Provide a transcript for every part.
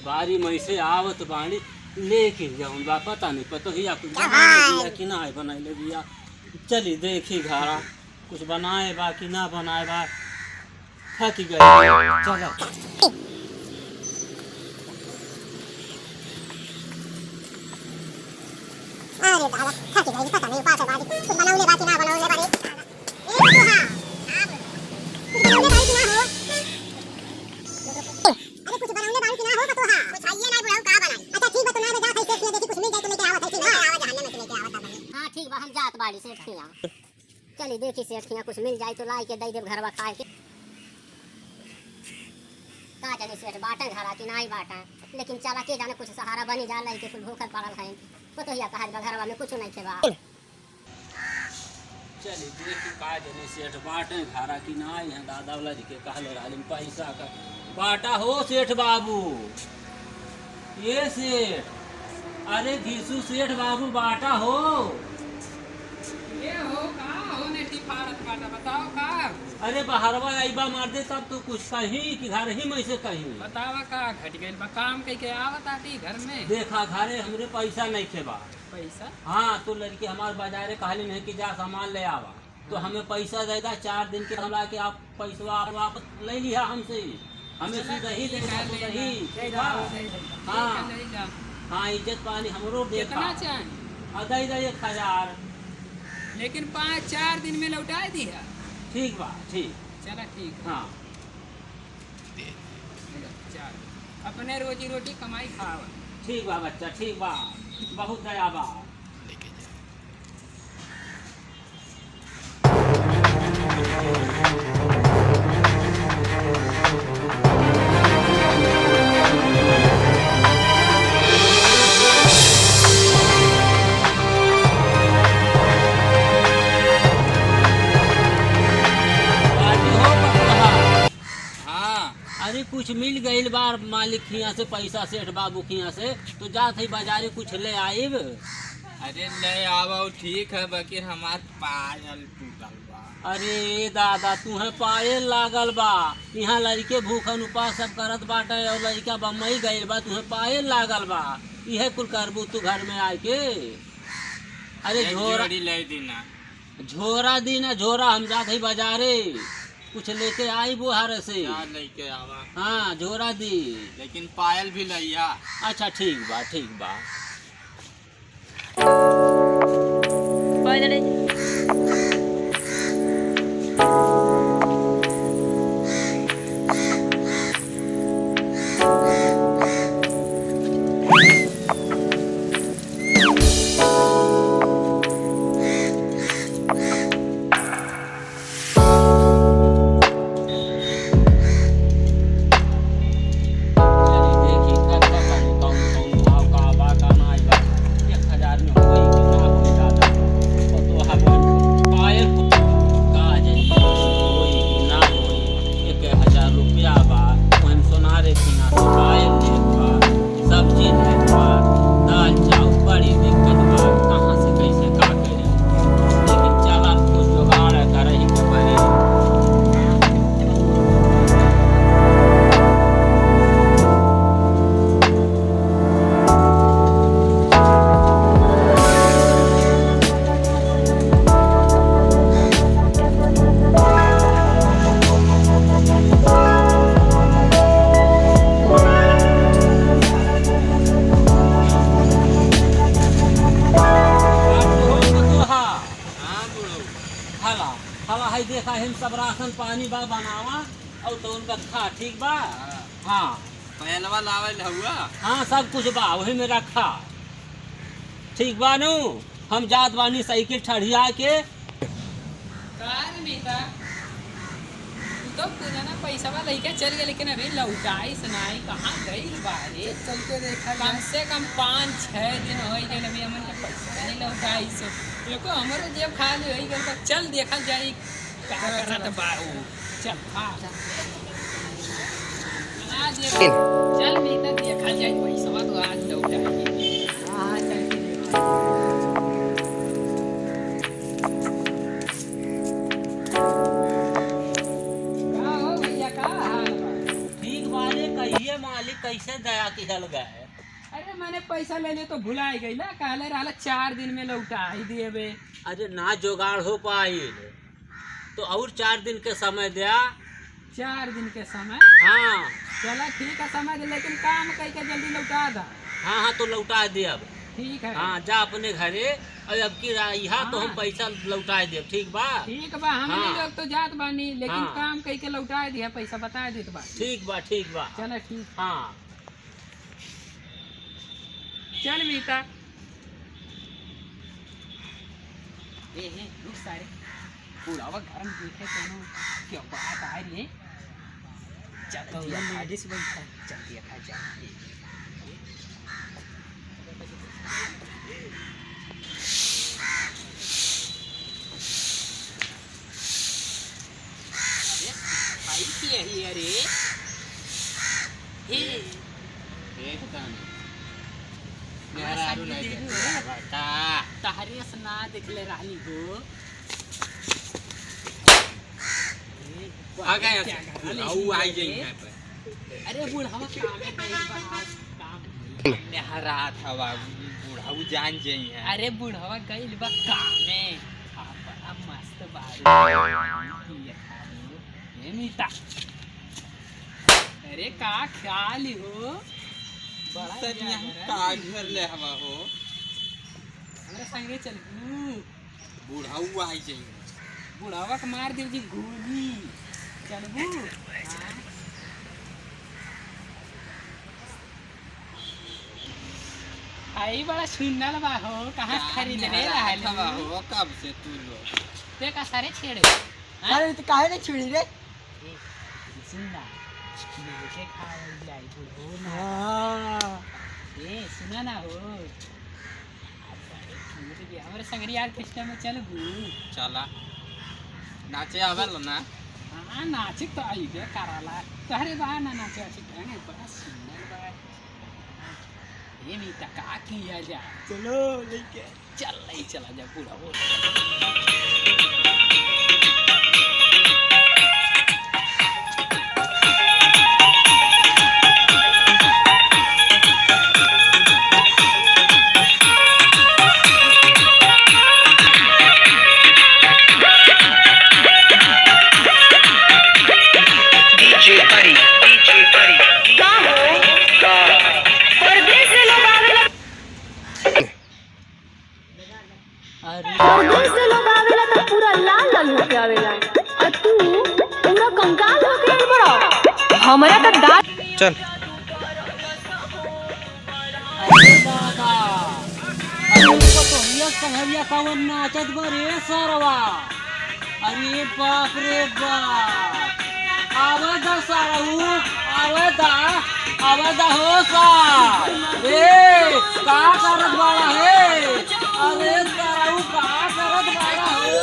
बारी में से आवत बाणी लेके जाऊं बा पता नहीं पता ही कुछ बनाए कि ना बनाए दिया। चली देखी घरा कुछ बनाए बा कि ना बनाए बा। थक गए चलो। अरे बाबा थक गई पता नहीं पास बारी कुछ बनाऊले बाकी ना बनाऊले बारी चली देखी सेठिया कुछ मिल जाए तो लाई के दई देव घरवा खाए के का जाने सेठ बाटा घरा की नहीं बाटा लेकिन चला के जाने कुछ सहारा बनी जा लाई के कुछ भूखल पड़ल है तो हिया कहा घरवा में कुछ नहीं खेबा। चली देखी का जाने सेठ बाटे घरा की नहीं है दादा वाला जी के कहले रहली पैसा का बाटा हो सेठ बाबू। ये सेठ अरे घीसू सेठ बाबू बाटा हो। ये हो का होने टिफारत बाटा बताओ का। अरे बहरवा आईबा मार दे तब तो कुछ कहीं कि घर ही में से कहीं बतावा का घट गइल बा काम कई के आवत आटी घर में देखा घरे हमरे पैसा नहीं खेबा पैसा। हाँ तो लड़की हमारे बाजारे कहली नहीं कि जा सामान ले आवा तो हमें पैसा देगा 4 दिन के हमरा के आप पैसा वापस ले लिया हमसे हमें सीधा ही देगा हाँ हाँ इज्जत पानी हमरो कितना चाहिए अदाई दे 1000 लेकिन 5-4 दिन में लौटा दिया। ठीक बा ठीक चला ठीक हाँ चल अपने रोजी रोटी कमाई खावा। ठीक बा बच्चा ठीक बा बहुत दया बा। अरे कुछ मिल गई बार मालिक खिया से पैसा सेठ बाबू खिया से तो जात ही बाजारे कुछ ले आइब। अरे ले आवो ठीक है बाकी हमार पायल टूटल बा। अरे दादा तुम्हें पायल लागल बा यहाँ लड़के भूखन उपास सब करत बाटे और लड़का बम्बई गइल बा तुम्हें पायल लागल बा यह कुल करबू तू घर में आके। अरे झोरा ले दीना झोरा दीना झोरा हम जात ही बाजारे कुछ लेके आई बुहार से लेके आवा। हाँ झोरा दी लेकिन पायल भी लइया। अच्छा ठीक बा ठीक बा। देखा हम सब राशन पानी बा बनावा और तो उनका खा ठीक बा। हाँ पहलवा लावल हुआ। हाँ सब कुछ बा वही में रखा ठीक बा नु हम जात बानी साइकिल ठड़िया के। तो पुराना पैसा वाला लेके चल गए लेकिन अभी लौटाई सुनाई कहाँ गई बारे चल के देखा कम से कम 5-6 दिन हो गए अभी हमन के पैसा नहीं लौटाई से देखो हमारे जेब खाली हो गए चल देखल जाई का करत बा चल हाँ आज चल नहीं तो देखा जाए पैसा तो आज लौटाएंगे। हाँ चल के देखा का हो भैया का हाल बा? ठीक वाले कहिए मालिक कैसे दया किहल गए। अरे मैंने पैसा लेने तो भुला ही गई ना, कहले रहा 4 दिन में लौटा ही देबे। अरे ना जुगाड़ हो पाई तो और 4 दिन के समय दिया। 4 दिन के समय? हाँ चला ठीक है समय दे, लेकिन काम कई के जल्दी लौटा दा। हाँ हाँ तो लौटा दे अब। ठीक है। हाँ जा अपने घरे और अब की यहाँ तो हम हाँ। पैसा लौटा दे। ठीक बा ठीक बा, हमने हाँ। लोग तो जात बानी, लेकिन हाँ। काम कई के लौटा दिया, पैसा बता देत बा। ठीक बा ठीक बा। चला ठीक। हाँ चल मीता। ए रुक सारे पूरावा घर में देखे कोनो क्या बात आ रही है। चल दिया लेडीज बैठा, चल दिया खा जा। भाई की है अरे हे तहरे सना देखले रहनी हो। आ गए बुढ़ाऊ आई जाई यहाँ पे। अरे बुढ़ावा काम है काम नहरा था बाबू बुढ़ाऊ जान जाई है। अरे बुढ़ावा गइल बा काम में। बड़ा मस्त बारू ये मीता। अरे का ख्याल हो बड़ा सब यहाँ का घर ले हवा हो। हमरा संगे चल बुढ़ाऊ आई जाई। बुढ़ावा के मार देव जी गोली चलबू। आई बड़ा सुंदर बा हो, कहाँ खरीद ले रहा हवा हो कब से तू लोग ते का सारे छेड़े। अरे तो काहे नहीं छुड़ी रे? सुना लेके खाओ जाई बुढ़ो ना। हाँ ए सुना ना हो हमारे संगरी यार कृष्णा में चलबू। चला नाचे आवेल ना। हाँ नाचे तो आई बे कराला तहरे बा ना नाचे अच्छी करेंगे बड़ा सुंदर बा। ये मीता का किया जा चलो लेके चल नहीं चला जा पूरा वो। परदेश से लोग आवेला तो पूरा लाल लाल होके आवेला और तू पूरा कंकाल होके आइल बड़ा। हमरा तो दांत चल। अरे दादा अरे तो ये कहरिया कवन नाचत बरे सरवा। अरे बाप रे बाप आवाजा सारू आवाजा हो सा। ए का करत बाड़ा है? अरे सारू का करत बाड़ा है?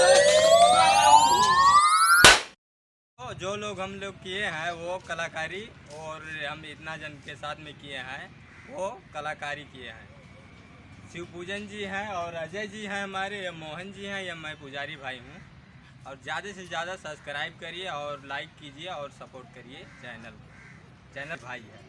जो लोग हम लोग किए हैं वो कलाकारी और हम इतना जन के साथ में किए हैं वो कलाकारी किए हैं। शिव पूजन जी हैं और अजय जी हैं हमारे, मोहन जी हैं, या मैं पुजारी भाई हूँ। और ज़्यादा से ज़्यादा सब्सक्राइब करिए और लाइक कीजिए और सपोर्ट करिए चैनल भाई है।